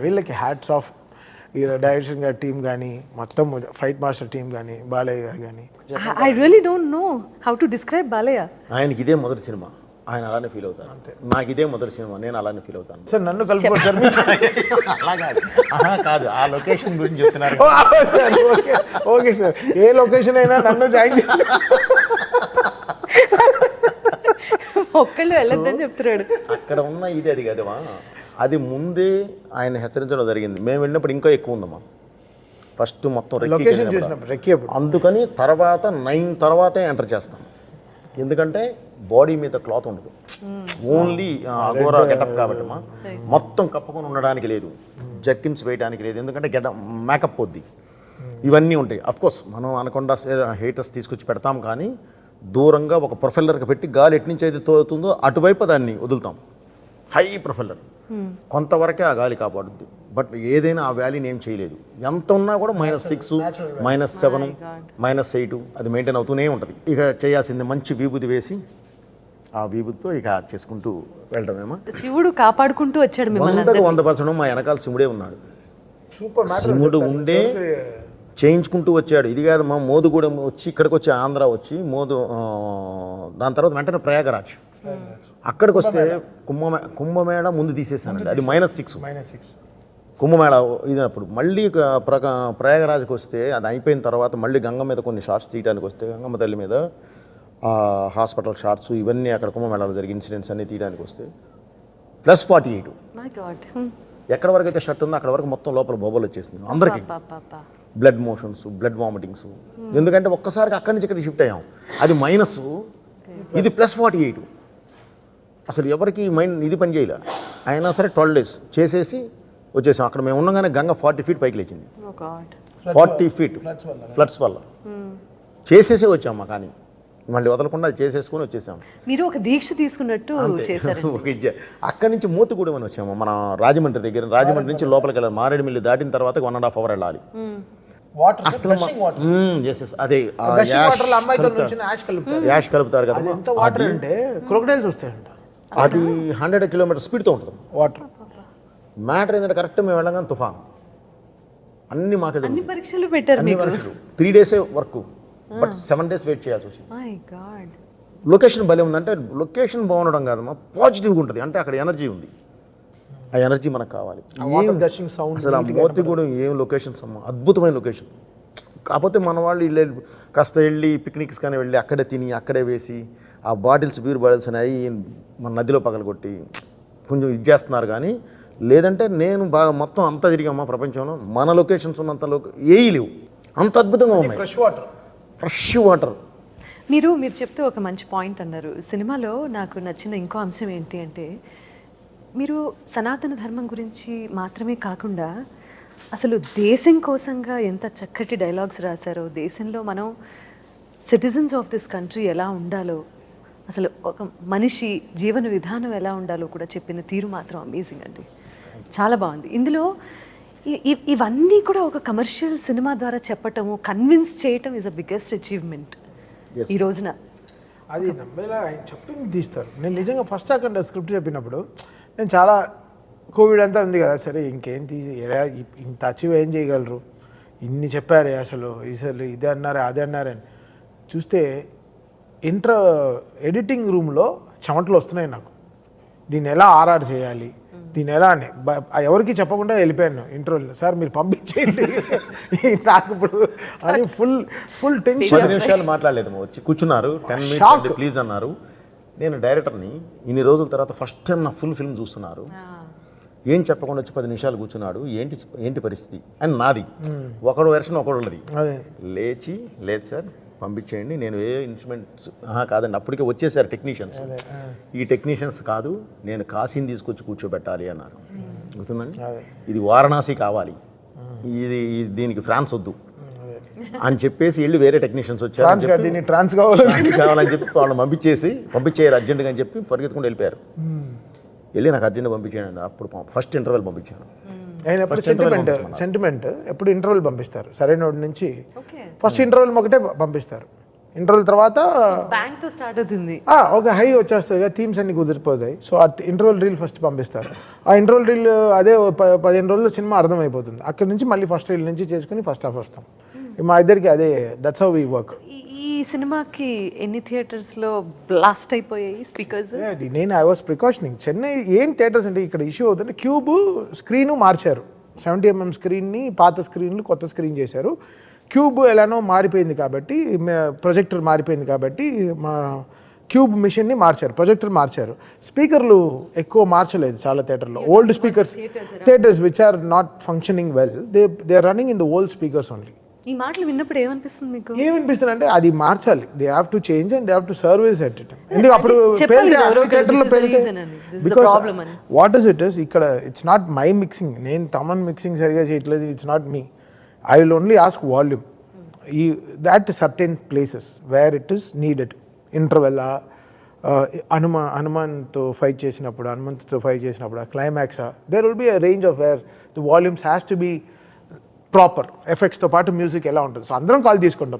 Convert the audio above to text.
వీళ్ళకి hats off. ఈ direction గారి టీం కానీ, మొత్తం ఫైట్ మాస్టర్ టీం కానీ, బాలయ్య గారు కానీ. I really don't know how to describe Balaya. ఆయనకి ఇదే మొదటి సినిమా, ఆయన అలానే ఫీల్ అవుతారు. నాకు ఇదే మొదటి సినిమా, నేను అలానే ఫీల్ అవుతాను. సార్ నన్ను కలుపుకోవచ్చు అలా కాదు, కాదు, ఆ లొకేషన్ గురించి చెప్తున్నారు. ఓకే సార్, ఏ లొకేషన్ అయినా నన్ను జాయిన్ చేసి ఒక్కళ్ళు వెళ్ళొద్దని చెప్తున్నాడు. అక్కడ ఉన్న ఇది అది కదమ్మా, అది ముందే ఆయన హెచ్చరించడం జరిగింది. మేము వెళ్ళినప్పుడు ఇంకా ఎక్కువ ఉందమ్మా. ఫస్ట్ మొత్తం రెక్కి, అందుకని తర్వాత 9 తర్వాతే ఎంటర్ చేస్తాం. ఎందుకంటే బాడీ మీద క్లాత్ ఉండదు, ఓన్లీ అఘోరా గెటప్ కాబట్టి మొత్తం కప్పుకొని ఉండడానికి లేదు, జర్కిన్స్ వేయడానికి లేదు. ఎందుకంటే మేకప్ పొద్ది ఇవన్నీ ఉంటాయి. అఫ్కోర్స్ మనం అనకుండా హీటర్స్ తీసుకొచ్చి పెడతాం, కానీ దూరంగా ఒక ప్రొఫెల్లర్కి పెట్టి గాలి ఎటు నుంచి అయితే తోలుతుందో అటువైపు దాన్ని వదులుతాం. హై ప్రొఫెల్లర్, కొంతవరకే ఆ గాలి కాపాడుద్ది. బట్ ఏదైనా ఆ వ్యాలీని ఏం చేయలేదు. ఎంత ఉన్నా కూడా -6, -7, -8 అది మెయింటైన్ అవుతూనే ఉంటుంది. ఇక చేయాల్సింది మంచి విభూతి వేసి ఆ విభూతితో ఇక చేసుకుంటూ వెళ్ళడమేమో. శివుడు కాపాడుకుంటూ వచ్చాడు. 100% మా వెనకాల శివుడే ఉన్నాడు. శివుడు ఉండే చేయించుకుంటూ వచ్చాడు. ఇది కాదు, మా మోదుగూడెం వచ్చి ఇక్కడికి వచ్చి ఆంధ్ర వచ్చి దాని తర్వాత వెంటనే ప్రయాగరాజ్, అక్కడికి వస్తే కుంభమేళ ముందు తీసేసానండి. అది -6 కుంభమేళ ఇదినప్పుడు. మళ్ళీ ప్రయాగరాజ్కి వస్తే అది అయిపోయిన తర్వాత మళ్ళీ గంగ మీద కొన్ని షార్ట్స్ తీయడానికి వస్తే, గంగమ్మ తల్లి మీద హాస్పిటల్ షార్ట్స్ ఇవన్నీ అక్కడ కుంభమేళాలో జరిగే ఇన్సిడెంట్స్ అన్నీ తీయడానికి వస్తే +48. ఎక్కడ వరకు అయితే షర్ట్ ఉందో అక్కడ వరకు మొత్తం లోపల బొబ్బలు వచ్చేసింది అందరికీ. Blood motions, blood vomitings. ఎందుకంటే ఒక్కసారికి అక్కడి నుంచి ఇక్కడికి షిఫ్ట్ అయ్యాం. అది మైనస్, ఇది +48. అసలు ఎవరికి మైండ్ ఇది పని చేయలే. అయినా సరే 12 days చేసేసి వచ్చేసాం. అక్కడ మేము ఉండగానే గంగ 40 feet పైకి లేచింది. 40 feet ఫ్లడ్స్ వల్ల చేసేసి వచ్చాము. కానీ మళ్ళీ వదలకుండా అది చేసేసుకుని వచ్చేసాము. మీరు ఒక దీక్ష తీసుకున్నట్టు చేశారు. అక్కడి నుంచి మూతుగూడెం అని వచ్చాము, మన రాజమండ్రి దగ్గర. రాజమండ్రి నుంచి లోపలికి వెళ్ళాలి. మారేడుమిల్లి దాటిన తర్వాత 1.5 hour వెళ్ళాలి. అసలు అదే యాష్ కలుపుతారు కదా, అది 100 kilometers స్పీడ్తో ఉంటుంది వాటర్. మ్యాటర్ ఏంటంటే కరెక్ట్ మేము వెళ్ళగానే తుఫాను. అన్ని మాకే అన్ని పరీక్షలు పెట్టారు. 3 days work, but 7 days wait చేయాల్సి వచ్చింది. లొకేషన్ భలే ఉందంటే, లొకేషన్ బాగుండడం కాదమ్మా, పాజిటివ్గా ఉంటుంది. అంటే అక్కడ ఎనర్జీ ఉంది, ఆ ఎనర్జీ మనకు కావాలి. అసలు ఆ మోతిగూడెం ఏం లొకేషన్స్ అమ్మా, అద్భుతమైన లొకేషన్. కాకపోతే మన వాళ్ళు కాస్త వెళ్ళి పిక్నిక్స్ కానీ వెళ్ళి అక్కడే తిని అక్కడే వేసి ఆ బాటిల్స్, బీర్ బాటిల్స్ అనేవి మన నదిలో పగలగొట్టి కొంచెం ఇది చేస్తున్నారు. కానీ లేదంటే నేను బాగా మొత్తం అంతా తిరిగామా ప్రపంచంలో, మన లొకేషన్స్ ఉన్నంత ఏవి లేవు, అంత అద్భుతంగా ఉన్నాయి. Fresh water. మీరు చెప్తే ఒక మంచి పాయింట్ అన్నారు. సినిమాలో నాకు నచ్చిన ఇంకో అంశం ఏంటి అంటే, మీరు సనాతన ధర్మం గురించి మాత్రమే కాకుండా అసలు దేశం కోసంగా ఎంత చక్కటి డైలాగ్స్ రాశారో, దేశంలో మనం సిటిజన్స్ ఆఫ్ దిస్ కంట్రీ ఎలా ఉండాలో, అసలు ఒక మనిషి జీవన విధానం ఎలా ఉండాలో కూడా చెప్పిన తీరు మాత్రం అమేజింగ్ అండి. చాలా బాగుంది. ఇందులో ఇవన్నీ కూడా ఒక కమర్షియల్ సినిమా ద్వారా చెప్పటము, కన్విన్స్ చేయటం ఈజ్ అ బిగ్గెస్ట్ అచీవ్మెంట్ ఈ రోజున. అది నమ్మేలా ఆయన చెప్పింది తీస్తారు. నేను నిజంగా ఫస్ట్ అక్కడ స్క్రిప్ట్ చెప్పినప్పుడు నేను చాలా కోవిడ్ అంతా ఉంది కదా, సరే ఇంకేం ఇంత అచీవ్ ఏం చేయగలరు, ఇన్ని చెప్పారే అసలు ఇదే అన్నారే అదే అన్నారని చూస్తే ఎడిటింగ్ రూమ్లో చెమటలు వస్తున్నాయి నాకు. దీన్ని ఎలా ఆర్ఆర్ చేయాలి, దీన్ని ఎలా అని ఎవరికి చెప్పకుండా వెళ్ళిపోయాను ఇంటర్వ్యూలో. సార్ మీరు పంపించేయండి నాకు ఇప్పుడు అని ఫుల్ టెన్షన్. 10 నిమిషాలు మాట్లాడలేదు, వచ్చి కూర్చున్నారు. 10 minutes ప్లీజ్ అన్నారు. నేను డైరెక్టర్ని ఇన్ని రోజుల తర్వాత ఫస్ట్ టైం నా ఫుల్ ఫిల్మ్ చూస్తున్నారు. ఏం చెప్పకుండా వచ్చి 10 నిమిషాలు కూర్చున్నాడు. ఏంటి పరిస్థితి అని నాది. ఒకడు వెర్షన్ ఒకడున్నది. లేదు సార్ పంపించేయండి, నేను ఏ ఇన్స్ట్రుమెంట్స్ కాదండి, అప్పటికే వచ్చేసారు టెక్నీషియన్స్. ఈ టెక్నీషియన్స్ కాదు, నేను కాశీని తీసుకొచ్చి కూర్చోబెట్టాలి అన్నారు. గుర్తుందండి, ఇది వారణాసి కావాలి, దీనికి ఫ్రాన్స్ వద్దు అని చెప్పేసి వెళ్ళి వేరే టెక్నీషియన్స్ వచ్చారు. ట్రాన్స్ కావాలని చెప్పి వాళ్ళని పంపించేయారు అర్జెంటుగా అని చెప్పి పరిగెత్తుకుంటూ వెళ్ళిపోయారు. వెళ్ళి నాకు అర్జెంట్గా పంపించాను. అప్పుడు ఫస్ట్ ఇంటర్వెల్ పంపించాను. సెంటిమెంట్ ఎప్పుడు ఇంటర్వెల్ పంపిస్తారు, సరైన నుంచి ఫస్ట్ ఇంటర్వెల్ ఒకటే పంపిస్తారు. ఇంటర్వెల్ తర్వాత బ్యాంక్ తో స్టార్ట్ అవుతుంది. ఒక హై వచ్చేస్తుంది, థీమ్స్ అన్ని కుదిరిపోతాయి. సో ఆ ఇంటర్వెల్ రీల్ ఫస్ట్ పంపిస్తారు. ఆ ఇంటర్వెల్ రీల్ అదే 15 రోజుల్లో సినిమా అర్థమైపోతుంది. అక్కడ నుంచి మళ్ళీ ఫస్ట్ రీల్ నుంచి చేసుకుని ఫస్ట్ హాఫ్ వస్తాం. మా ఇద్దరికి అదే, దట్స్ హౌ వి వర్క్. ఈ సినిమాకి ఎన్ని థియేటర్స్ లో బ్లాస్ట్ అయిపోయాయి స్పీకర్స్? నేను ఐ వాస్ ప్రికాషనింగ్. చెన్నై ఏం థియేటర్స్ అంటే ఇక్కడ ఇష్యూ అవుతుంది, క్యూబ్ స్క్రీను మార్చారు. 70mm స్క్రీన్ని పాత స్క్రీన్లు కొత్త స్క్రీన్ చేశారు. క్యూబ్ ఎలానో మారిపోయింది కాబట్టి, ప్రొజెక్టర్ మారిపోయింది కాబట్టి మా క్యూబ్ మిషన్ని మార్చారు, ప్రొజెక్టర్ మార్చారు. స్పీకర్లు ఎక్కువ మార్చలేదు చాలా థియేటర్లో. Old speakers theatres which are not functioning well, they are running in the old speakers only. ఈ మాటలు విన్నప్పుడు ఏమనిపిస్తుంది మీకు? ఏమనిపిస్తుంది అంటే అది మార్చాలి. They have to change and they have to service at it. ఎందుకు అప్పుడు వాట్ ఇస్ ఇట్ ఇస్ ఇక్కడ ఇట్స్ నాట్ మై మిక్సింగ్. నేను తమన్ మిక్సింగ్ సరిగా చేయట్లేదు, it's not me. I will only ask volume ఈ that certain places where it is needed. Interval హనుమాన్తో fight చేసినప్పుడు, హనుమంత్తో ఫైట్ చేసినప్పుడు క్లైమాక్సా, there will be a range of where the volumes has to be proper. ఎఫెక్ట్స్తో పాటు music ఎలా ఉంటుంది. సో అందరం కాల్ తీసుకుంటాం.